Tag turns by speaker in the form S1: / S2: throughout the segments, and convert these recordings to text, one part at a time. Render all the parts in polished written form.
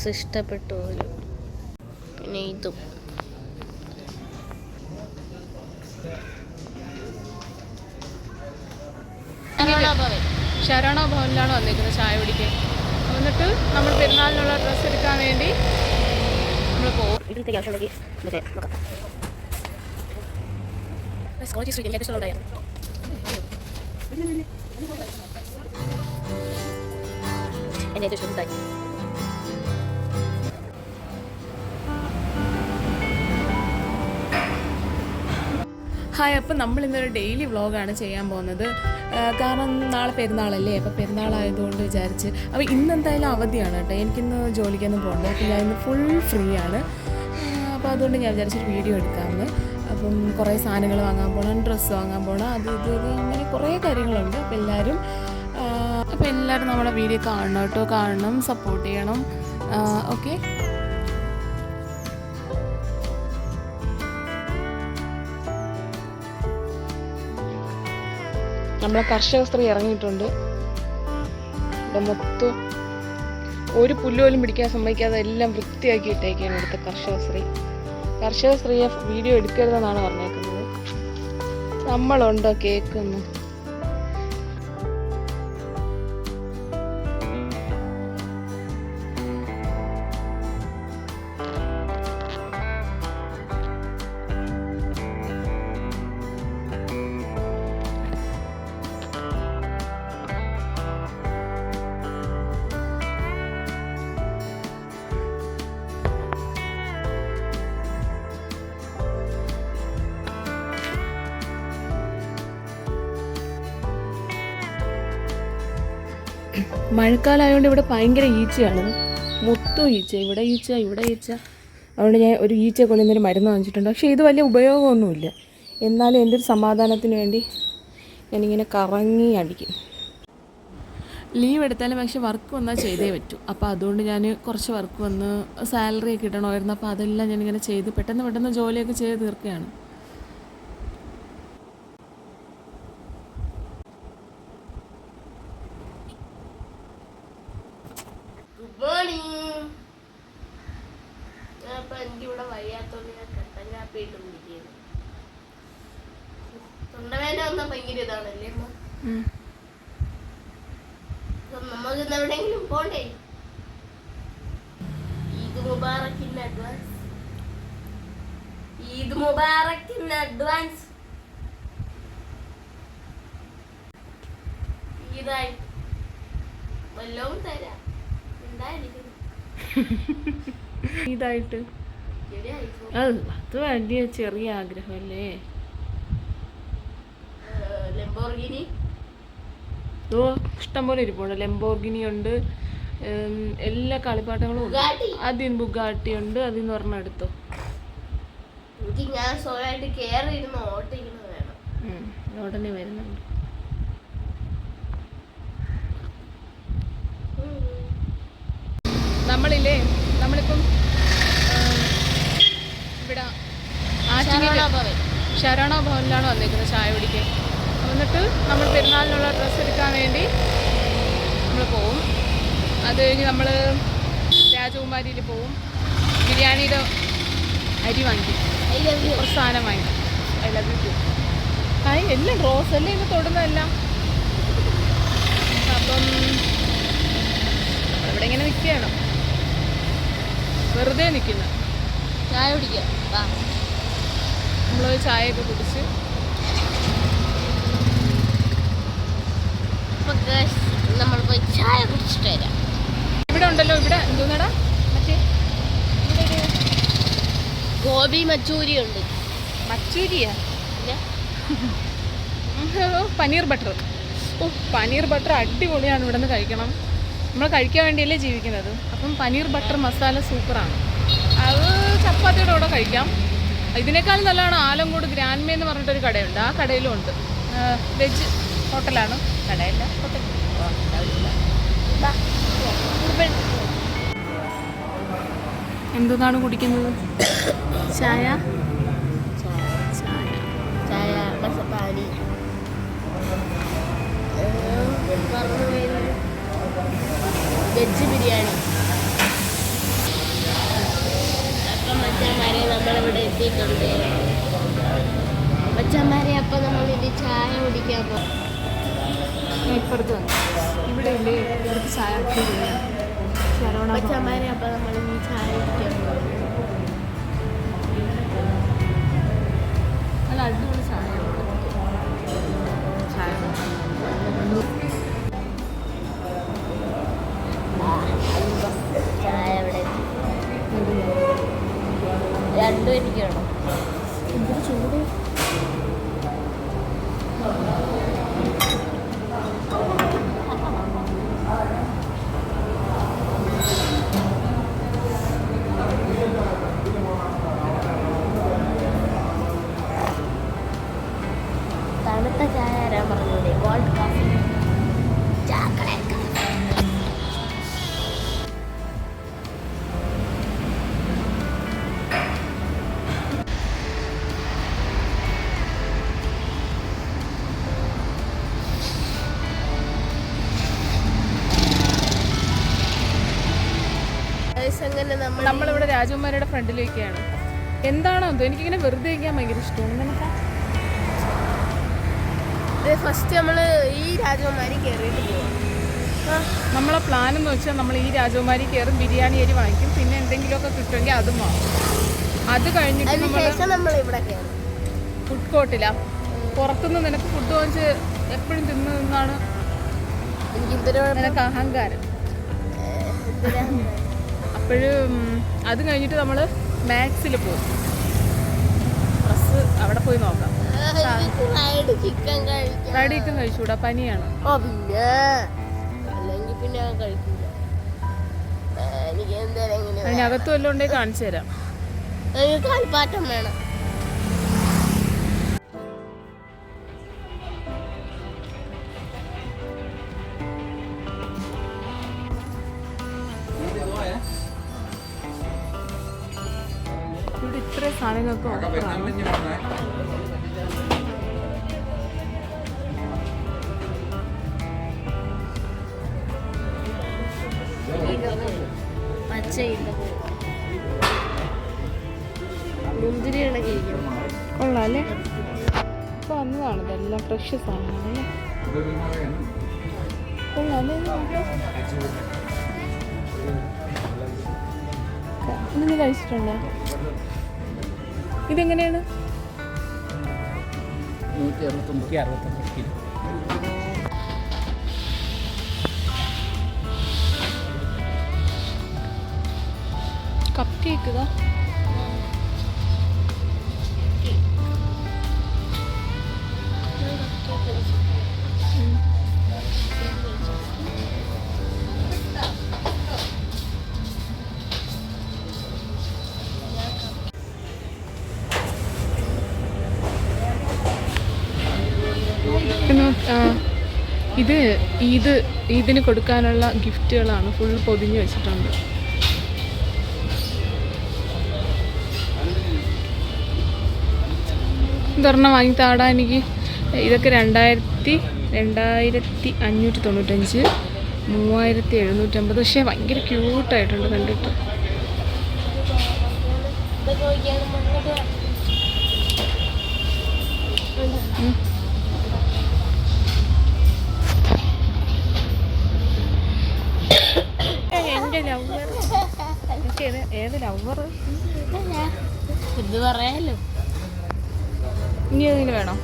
S1: Dress ഇഷ്ടപ്പെട്ടു. പിന്നെ ഇതും
S2: ശരണ ഭവനിലാണ് വന്നിരിക്കുന്നത് ചായ കുടിക്കാൻ. എന്നിട്ട് നമ്മൾ പെരുന്നാളിനുള്ള ഡ്രസ്സ് എടുക്കാൻ വേണ്ടി നമ്മൾ പോകും.
S1: ഇതിലത്തേക്ക് ആവശ്യമുണ്ടെങ്കിൽ എൻ്റെ ഏറ്റവും ഇഷ്ടം.
S2: ഹായ്, അപ്പം നമ്മൾ ഇന്നൊരു ഡെയിലി വ്ളോഗാണ് ചെയ്യാൻ പോകുന്നത്. കാരണം നാളെ പെരുന്നാളല്ലേ, അപ്പോൾ പെരുന്നാളായതുകൊണ്ട് വിചാരിച്ച് അപ്പോൾ ഇന്നെന്തായാലും അവധിയാണ് കേട്ടോ. എനിക്കിന്ന് ജോലിക്കൊന്നും പോകണ്ട. അപ്പോൾ ഞാൻ ഇന്ന് ഫുൾ ഫ്രീ ആണ്. അപ്പോൾ അതുകൊണ്ട് ഞാൻ വിചാരിച്ചൊരു വീഡിയോ എടുക്കാമെന്ന്. അപ്പം കുറേ സാധനങ്ങൾ വാങ്ങാൻ പോകണം, ഡ്രസ്സ് വാങ്ങാൻ പോകണം, അത് അങ്ങനെ കുറേ കാര്യങ്ങളുണ്ട്. അപ്പോൾ എല്ലാവരും നമ്മുടെ വീഡിയോ കാണണം കേട്ടോ, കാണണം, സപ്പോർട്ട് ചെയ്യണം. ഓക്കെ. നമ്മളെ കർഷക സ്ത്രീ ഇറങ്ങിയിട്ടുണ്ട്. ഇവിടെ മൊത്തം ഒരു പുല്ലുപോലും പിടിക്കാൻ സമ്മതിക്കാതെ എല്ലാം വൃത്തിയാക്കി ഇട്ടേക്കാണ് ഇവിടുത്തെ കർഷക സ്ത്രീ. കർഷക സ്ത്രീയെ വീഡിയോ എടുക്കരുതെന്നാണ് പറഞ്ഞേക്കുന്നത്. നമ്മളുണ്ടോ കേൾക്കുന്നു. മഴക്കാലമായതുകൊണ്ട് ഇവിടെ ഭയങ്കര ഈച്ചയാണ്. മൊത്തം ഈച്ച, ഇവിടെ ഈച്ച. അതുകൊണ്ട് ഞാൻ ഒരു ഈച്ചയെ കൊല്ലുന്നൊരു മരുന്ന് വാങ്ങിച്ചിട്ടുണ്ട്. പക്ഷേ ഇത് വലിയ ഉപയോഗമൊന്നുമില്ല. എന്നാലും എൻ്റെ ഒരു സമാധാനത്തിന് വേണ്ടി ഞാനിങ്ങനെ കറങ്ങി അടിക്കും. ലീവ് എടുത്താലും പക്ഷേ വർക്ക് വന്നാൽ ചെയ്തേ പറ്റൂ. അപ്പോൾ അതുകൊണ്ട് ഞാൻ കുറച്ച് വർക്ക് വന്ന് സാലറി ഒക്കെ ഇടണമായിരുന്നു. അപ്പോൾ അതെല്ലാം ഞാനിങ്ങനെ ചെയ്ത് പെട്ടെന്ന് ജോലിയൊക്കെ ചെയ്ത് തീർക്കുകയാണ്.
S1: എനിക്കിവിടെ വയ്യാത്തോണ്ട് ഞാൻ കട്ടൻ കാപ്പി ഇട്ട് കുടിക്കുന്നു. തൊണ്ടവേദന വന്നാൽ ഭയങ്കര ഇതാണല്ലേ അമ്മ. നമുക്ക് ഇന്ന് എവിടെയെങ്കിലും പോണ്ടേ? ഈദ് മുബാറക്കിന് അഡ്വാൻസ്. ഈദ് മുബാറക്കിന് അഡ്വാൻസ്. ഈദായിട്ട് വല്ലതും തരാം. ഉണ്ടായിരിക്കുന്നു
S2: ഇതായിട്ട് അത് വലിയ ചെറിയ ആഗ്രഹമല്ലേ. ഇഷ്ടംപോലെ ഇരിപ്പുണ്ട്. ലെംബോർഗിനി ഉണ്ട്, എല്ലാ കളിപ്പാട്ടങ്ങളും ഉണ്ട്. അതിന് ബുഗാട്ടി ഉണ്ട്. അതിന്ന് പറഞ്ഞ എടുത്തോ. ഉടനെ വരുന്നുണ്ട്. നമ്മളിപ്പം ഇവിടെ ശരണ ഭവനിലാണ് വന്നിരിക്കുന്നത് ചായ കുടിക്കാൻ. എന്നിട്ട് നമ്മൾ പെരുന്നാളിനുള്ള ഡ്രസ്സ് എടുക്കാൻ വേണ്ടി നമ്മൾ പോവും. അത് കഴിഞ്ഞ് നമ്മൾ രാജകുമാരിയിൽ പോവും. ബിരിയാണിയുടെ അരി വാങ്ങിക്കും, ഒരു സാധനം വാങ്ങിക്കും. I love you too. Hi, എല്ലാം റോസ് അല്ലേ ഇന്ന് തൊടുന്നതെല്ലാം. അപ്പം നമ്മളിവിടെ ഇങ്ങനെ നിൽക്കുകയാണ്, വെറുതെ നിൽക്കുന്നത്.
S1: ചായ കുടിക്കാം.
S2: നമ്മൾ ചായയൊക്കെ കുടിച്ച്
S1: നമ്മൾ പോയി ചായ കുടിച്ചിട്ട് വരാം.
S2: ഇവിടെ ഉണ്ടല്ലോ, ഇവിടെ എന്തോന്നടാ മറ്റേ ഇവിടെ
S1: ഗോബി മച്ചൂരി ഉണ്ട്.
S2: മച്ചൂരിയാ? പനീർ ബട്ടർ. പനീർ ബട്ടർ അടിപൊളിയാണ്. ഇവിടെ നിന്ന് കഴിക്കണം. നമ്മൾ കഴിക്കാൻ വേണ്ടിയല്ലേ ജീവിക്കുന്നത്. അപ്പം പനീർ ബട്ടർ മസാല സൂപ്പറാണ്. അത് ചപ്പാത്തിയുടെ കൂടെ കഴിക്കാം. ഇതിനേക്കാളും നല്ലതാണ് ആലങ്കോട് ഗ്രാൻഡ് എന്ന് പറഞ്ഞിട്ടൊരു കടയുണ്ട്. ആ കടയിലും ഉണ്ട്. വെജ് ഹോട്ടലാണ്. കടയല്ല, ഹോട്ടൽ. എന്താണ് കുടിക്കുന്നത്? ചായ.
S1: മസപ്പാടി, വെജ് ബിരിയാണി. നമ്മളിവിടെ എത്തിയിട്ടുണ്ട് മച്ചന്മാരെ. അപ്പം നമ്മളിത് ചായ കുടിക്കാൻ പോകും.
S2: ഇപ്പുറത്ത് വന്നു ഇവിടെ ഇല്ലേ ഇവിടുത്തെ ചായ
S1: മച്ചന്മാരെ. അപ്പം നമ്മൾ ഈ ചായ കുടിക്കാൻ പോകും.
S2: നല്ല അടിപൊളി ചായ ചായ
S1: ചായ ഇവിടെ രണ്ടും എനിക്കാണോ?
S2: എന്തൊരു ചൂട്.
S1: തണുത്ത ചായ ആരാൻ പറഞ്ഞൂടെ? Cold coffee, chocolate coffee. അങ്ങനെ
S2: നമ്മളിവിടെ രാജകുമാരിയുടെ ഫ്രണ്ടിലേക്കാണ്. എന്താണോ എന്തോ എനിക്കിങ്ങനെ വെറുതെ ഇരിക്കാൻ ഭയങ്കര ഇഷ്ടമാണ്. നമുക്ക്
S1: ഫസ്റ്റ് നമ്മൾ ഈ രാജകുമാരി കയറിയിട്ട് പോകും.
S2: നമ്മളെ പ്ലാൻ എന്ന് വെച്ചാൽ നമ്മൾ ഈ രാജകുമാരി കയറും, ബിരിയാണി അരി വാങ്ങിക്കും, പിന്നെ എന്തെങ്കിലുമൊക്കെ കിട്ടുമെങ്കിൽ അതും വാങ്ങും. അത് കഴിഞ്ഞിട്ട്
S1: നമ്മൾ ഇവിടെ കയറും
S2: ഫുഡ് കോർട്ടിലാണ്. പുറത്തുനിന്ന് നിനക്ക് ഫുഡ് വാങ്ങിച്ച് എപ്പോഴും തിന്നാണ് നിനക്ക് അഹങ്കാരം. അപ്പോഴും അത് കഴിഞ്ഞിട്ട് നമ്മൾ മാക്സിൽ പോകും. ഡ്രസ്സ് അവിടെ പോയി നോക്കാം. ഫ്രൈഡ് ചിക്കൻ കഴിച്ചൂടാ, പനിയാണ്. അതിനകത്ത് വല്ലതും ഉണ്ടെങ്കിൽ കാണിച്ചു തരാം.
S1: കളിപ്പാട്ടം വേണം.
S2: ഇവിടെ ഇത്ര സാധനങ്ങൾക്ക് ഓഫറാണ്.
S1: മുന്തിരി ഇണക്കിയിരിക്കും.
S2: കൊള്ളാം അല്ലേ? ഇപ്പോൾ വന്നതാണ് ഇതെല്ലാം ഫ്രഷ് സാധനങ്ങളല്ലേ? കൊള്ളാം അല്ലേ? ഇന്ന് കഴിച്ചിട്ടുണ്ടോ? ഇതെങ്ങനെയാണ്?
S3: 169 കിലോ.
S2: കപ്പ് കേക്ക് ഇതാ. ഇതിന് കൊടുക്കാനുള്ള ഗിഫ്റ്റുകളാണ് ഫുൾ പൊതിഞ്ഞ് വെച്ചിട്ടുണ്ട്. ഇതൊരെണ്ണം വാങ്ങി താടാ എനിക്ക്. ഇതൊക്കെ 2595, 3750. പക്ഷേ ഭയങ്കര ക്യൂട്ടായിട്ടുണ്ട് കണ്ടിട്ട്. എൻ്റെ ലവർ ഏത് ലവർ
S1: ഇത് പറയാലോ.
S2: ഇനി ഏതെങ്കിലും വേണോ?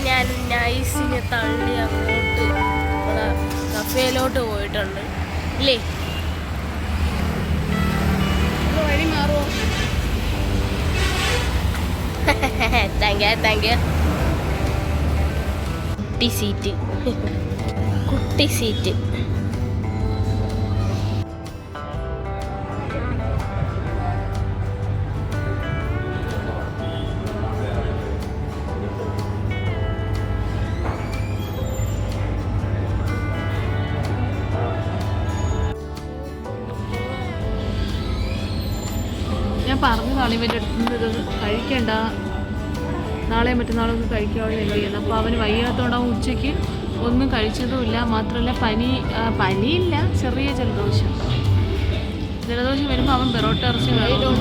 S1: ഞാൻ നൈസിനെ തള്ളി അങ്ങോട്ട് ഇവിടെ കഫേയിലോട്ട് പോയിട്ടുണ്ട് ഇല്ലേ?
S2: വഴി മാറുമോ?
S1: Thank you. കുട്ടി സീറ്റ്.
S2: ഞാൻ പറഞ്ഞതാണ് ഇവൻ്റെ അടുത്ത് ഇത് കഴിക്കണ്ട, നാളെയും മറ്റന്നാളും ഒക്കെ കഴിക്കാവുന്ന എന്ത് ചെയ്യുന്നത്. അപ്പോൾ അവന് വയ്യാത്തതുകൊണ്ടാവും ഉച്ചയ്ക്ക് ഒന്നും കഴിച്ചതുമില്ല. മാത്രമല്ല പനിയില്ല, ചെറിയ ജലദോഷം. ജലദോഷം വരുമ്പോൾ അവൻ പെറോട്ട ഇറച്ചി വേണം.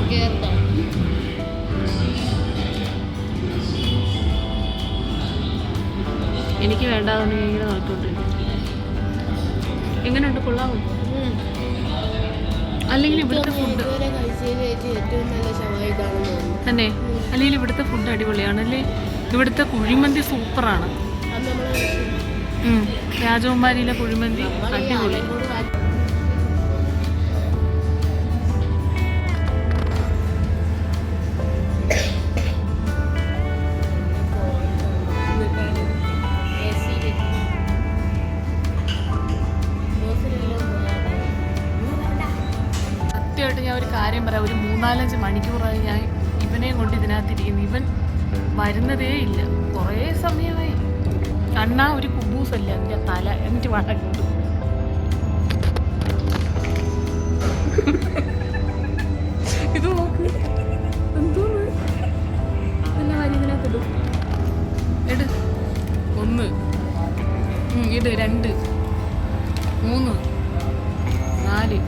S2: എനിക്ക് വേണ്ടാതുകൊണ്ട് ഞാൻ ഇങ്ങനെ നോക്കിക്കൊണ്ടിരിക്കും. എങ്ങനെയുണ്ട്, കൊള്ളാമോ? അല്ലെങ്കിൽ ഇവിടുത്തെ ഫുഡ് തന്നെ, അല്ലെങ്കിൽ ഇവിടുത്തെ ഫുഡ് അടിപൊളിയാണ് അല്ലേ? ഇവിടുത്തെ കുഴിമന്തി സൂപ്പറാണ്. രാജകുമാരിയിലെ കുഴിമന്തി അടിപൊളി. സത്യമായിട്ട് ഞാൻ ഒരു കാര്യം പറയാം, ഒരു 3-4 മണിക്കൂറായി ഞാൻ ഇവനെയും കൊണ്ട് ഇതിനകത്തിരിക്കുന്നു. ഇവൻ വരുന്നതേ ഇല്ല, കുറേ സമയമായി. കണ്ണാ ഒരു കുബൂസല്ല എൻ്റെ തല, എന്നിട്ട് വളഞ്ഞു. ഇത് നോക്ക്, എന്തോന്ന് നല്ല വരി ഇതിനകത്തിടും. ഇട് 1, ഇട് 2, 3, 4.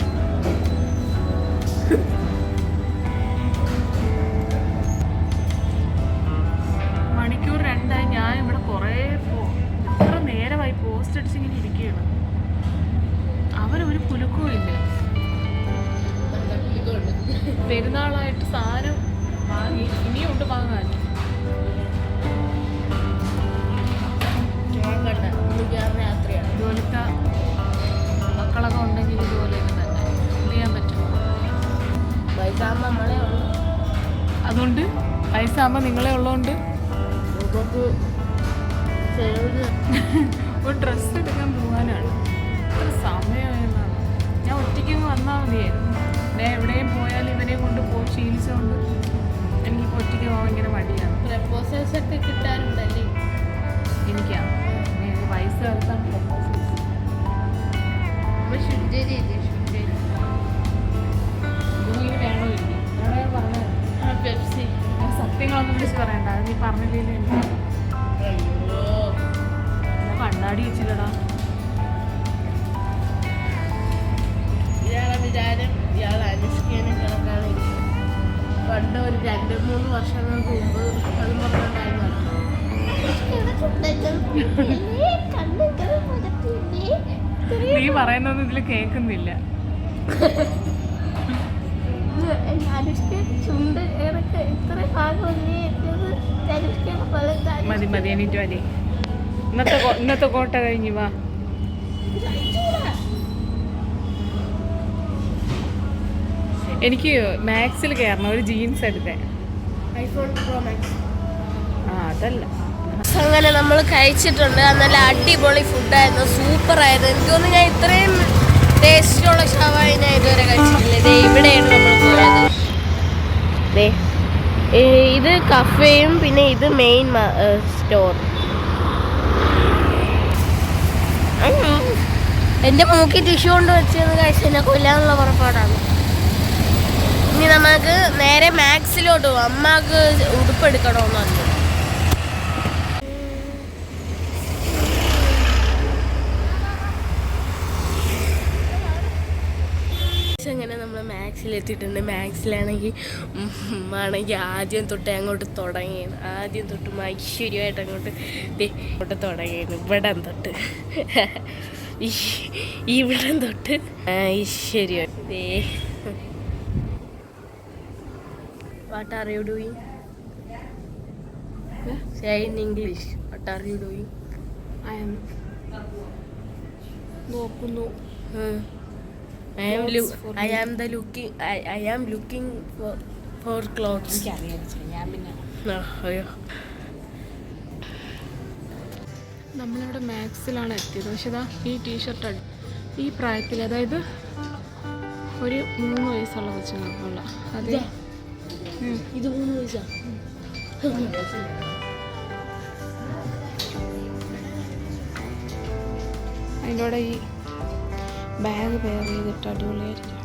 S2: മണിക്കൂർ 2ആയി ഞാൻ ഇവിടെ കുറേ എത്ര നേരമായി പോസ്റ്റ് അടിച്ചിങ്ങനെ ഇരിക്കുകയാണ്. അവനൊരു കുലുക്കവും ഇല്ല. പെരുന്നാളായിട്ട് സാധനം വാങ്ങി, ഇനിയുണ്ട് വാങ്ങാൻ. ഇതുപോലത്തെ മക്കളൊക്കെ ഉണ്ടെങ്കിൽ ഇതുപോലെയൊക്കെ തന്നെ എന്ത് ചെയ്യാൻ പറ്റും? അതുകൊണ്ട് പൈസ ആകുമ്പോൾ നിങ്ങളെ ഉള്ളതുകൊണ്ട് ഒരു ഡ്രസ്സ് എടുക്കാൻ പോകാനാണ്. എത്ര സമയമായെന്നാണ്. ഞാൻ ഒറ്റയ്ക്ക് വന്നാൽ മതിയായിരുന്നു. ഞാൻ എവിടെയും പോയാലും ഇവനെ കൊണ്ട് പോയി ശീലിച്ചുകൊണ്ട് എനിക്കിപ്പോൾ ഒറ്റയ്ക്ക് പോകാൻ ഭയങ്കര മടിയാണ്.
S1: പ്രപ്പോസൽസ് ഒക്കെ കിട്ടാറുണ്ടല്ലേ?
S2: എനിക്കാ വയസ്സ് കാലത്താണ് പ്രപ്പോസൽസ്. ഇതൊന്നും വേണോ ഇല്ലേ? വേണോ പറഞ്ഞത്
S1: പെപ്സി.
S2: സത്യങ്ങളൊന്നും വിളിച്ച് പറയണ്ട, അത് നീ പറഞ്ഞില്ലേ. ഞാൻ കണ്ണാടി വെച്ചില്ലടാ.
S1: ഇയാളെ വിചാരം ഇയാൾ അനുഷ്ഠിക്കാനും കിടക്കാണ്. പണ്ട് ഒരു 2-3 വർഷങ്ങൾക്ക് മുമ്പ് അത് പറഞ്ഞിട്ടുണ്ടായിരുന്നു.
S2: നീ പറയുന്നൊന്നും ഇതിൽ കേൾക്കുന്നില്ല. മതി മതി, എനിക്ക് മതി. ഇന്നത്തെ കോട്ട കഴിഞ്ഞു വാ. എനിക്ക് മാക്സിൽ കയറണം, ഒരു ജീൻസ് എടുത്തേ.
S1: IPhone pro max.
S2: അതല്ല,
S1: അങ്ങനെ നമ്മൾ കഴിച്ചിട്ടുണ്ട്. നല്ല അടിപൊളി ഫുഡായിരുന്നു, സൂപ്പറായിരുന്നു. എനിക്ക് തോന്നുന്നു ഞാൻ ഇത്രയും ടേസ്റ്റുള്ള ഷവായി ഞാൻ ഇതുവരെ കഴിച്ചിട്ടില്ല. ഇവിടെയാണ് നമ്മൾ പോയത്. ഇത് കഫേയും പിന്നെ ഇത് മെയിൻ സ്റ്റോർ. എൻ്റെ മൂക്കി ടിഷ്യൂ കൊണ്ട് വെച്ചെന്ന് കഴിച്ച് എന്നെ കൊല്ലാനുള്ള പുറപ്പാടാണ്. ഇനി നമുക്ക് നേരെ മാക്സിലോട്ട് പോകാം. അമ്മക്ക് ഉടുപ്പെടുക്കണമെന്ന് പറഞ്ഞു. അങ്ങനെ നമ്മൾ മാക്സിലെത്തിയിട്ടുണ്ട്. മാക്സിലാണെങ്കിൽ ആദ്യം തൊട്ട് അങ്ങോട്ട് തുടങ്ങിയത്. ആദ്യം തൊട്ട് ഐശ്വര്യമായിട്ട് അങ്ങോട്ട് തുടങ്ങിയത്. ഇവിടം തൊട്ട് ഇവിടം തൊട്ട് ഐശ്വര്യം. What are you doing? Say in English. What are you doing?
S2: I am നോക്കുന്നു.
S1: I am looking for clothes.
S2: ഞാൻ പിന്നെ നമ്മളിവിടെ മാക്സിലാണ് എത്തിയത്. പക്ഷെ ഇതാ ഈ ടീഷർട്ട് ഈ പ്രായത്തിൽ, അതായത് ഒരു 3 വയസ്സുള്ള കൊച്ചുങ്ങൾക്കുള്ള അതെ.
S1: ഇത് 3 വയസ്സാ.
S2: അതിൻ്റെ കൂടെ ഈ ബാഗ് പെയർ ചെയ്തിട്ട് അടിപൊളിയായിരിക്കും.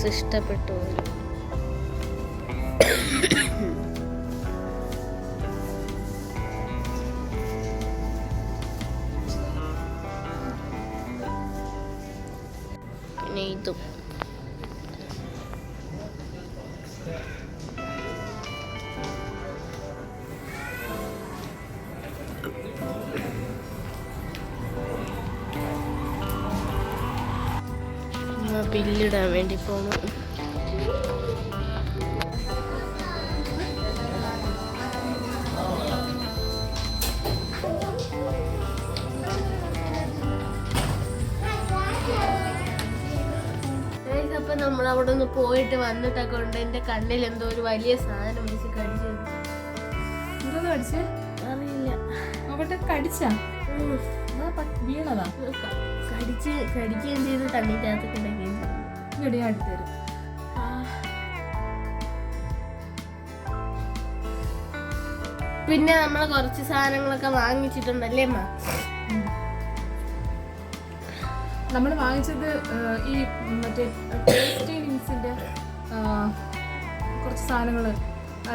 S1: ഡ്രസ്സ് ഇഷ്ടപ്പെട്ടു. പിന്നെ ഇതും ബില്ലിടാൻ വേണ്ടി പോണു. അപ്പൊ നമ്മൾ അവിടെ ഒന്ന് പോയിട്ട് വന്നിട്ടൊക്കെ ഉണ്ട്. എന്റെ കണ്ണിൽ എന്തോ ഒരു വലിയ സാധനം വെച്ച് കടിച്ചു.
S2: എന്തോന്ന് കടിച്ചേ
S1: അറിയില്ല.
S2: നോക്കട്ടെ. കടിച്ചാ വീണതാ?
S1: കടിക്കുകയും ചെയ്ത് കണ്ണിക്കകത്ത് കിടക്കുകയും ചെയ്തു.
S2: ഇവിടെ അടുത്തരും.
S1: പിന്നെ നമ്മൾ കുറച്ച് സാധനങ്ങളൊക്കെ വാങ്ങിച്ചിട്ടുണ്ടല്ലേ അമ്മ?
S2: നമ്മൾ വാങ്ങിച്ചത് ഈ മറ്റേ ടേസ്റ്റി നിംസിന്റെ കുറച്ച് സാധനങ്ങൾ,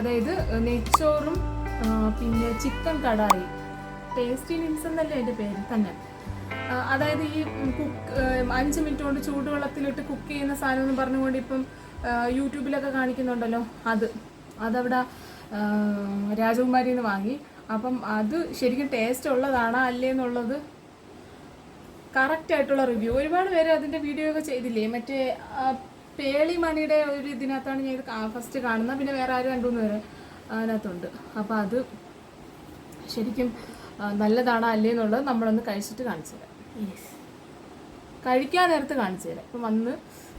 S2: അതായത് നെയ്ച്ചോറും പിന്നെ ചിക്കൻ കടായി. ടേസ്റ്റി നിംസ് എന്നല്ലേ അതിൻ്റെ പേര് തന്നെ. അതായത് ഈ 5 മിനിറ്റ് കൊണ്ട് ചൂടുവെള്ളത്തിലിട്ട് കുക്ക് ചെയ്യുന്ന സാധനം എന്ന് പറഞ്ഞുകൊണ്ട് ഇപ്പം യൂട്യൂബിലൊക്കെ കാണിക്കുന്നുണ്ടല്ലോ. അതവിടെ രാജകുമാരിയിൽ നിന്ന് വാങ്ങി. അപ്പം അത് ശരിക്കും ടേസ്റ്റ് ഉള്ളതാണോ അല്ലേ എന്നുള്ളത് കറക്റ്റായിട്ടുള്ള റിവ്യൂ ഒരുപാട് പേര് അതിൻ്റെ വീഡിയോ ഒക്കെ ചെയ്തില്ലേ. മറ്റേ പേളിമണിയുടെ ഒരു ഇതിനകത്താണ് ഞാൻ ഇത് ഫസ്റ്റ് കാണുന്നത്. പിന്നെ വേറെ ആരും 2-3 പേര് അതിനകത്തുണ്ട്. അപ്പോൾ അത് ശരിക്കും നല്ലതാണോ അല്ലേ എന്നുള്ളത് നമ്മളൊന്ന് കഴിച്ചിട്ട് കാണിച്ചു തരാം. കഴിക്കാൻ നേരത്ത് കാണിച്ചു തരാം. ഇപ്പം വന്ന്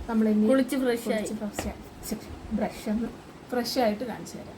S2: നമ്മൾ
S1: കുളിച്ച് ഫ്രഷ്
S2: ഫ്രഷ് ആയിട്ട് കാണിച്ചു തരാം.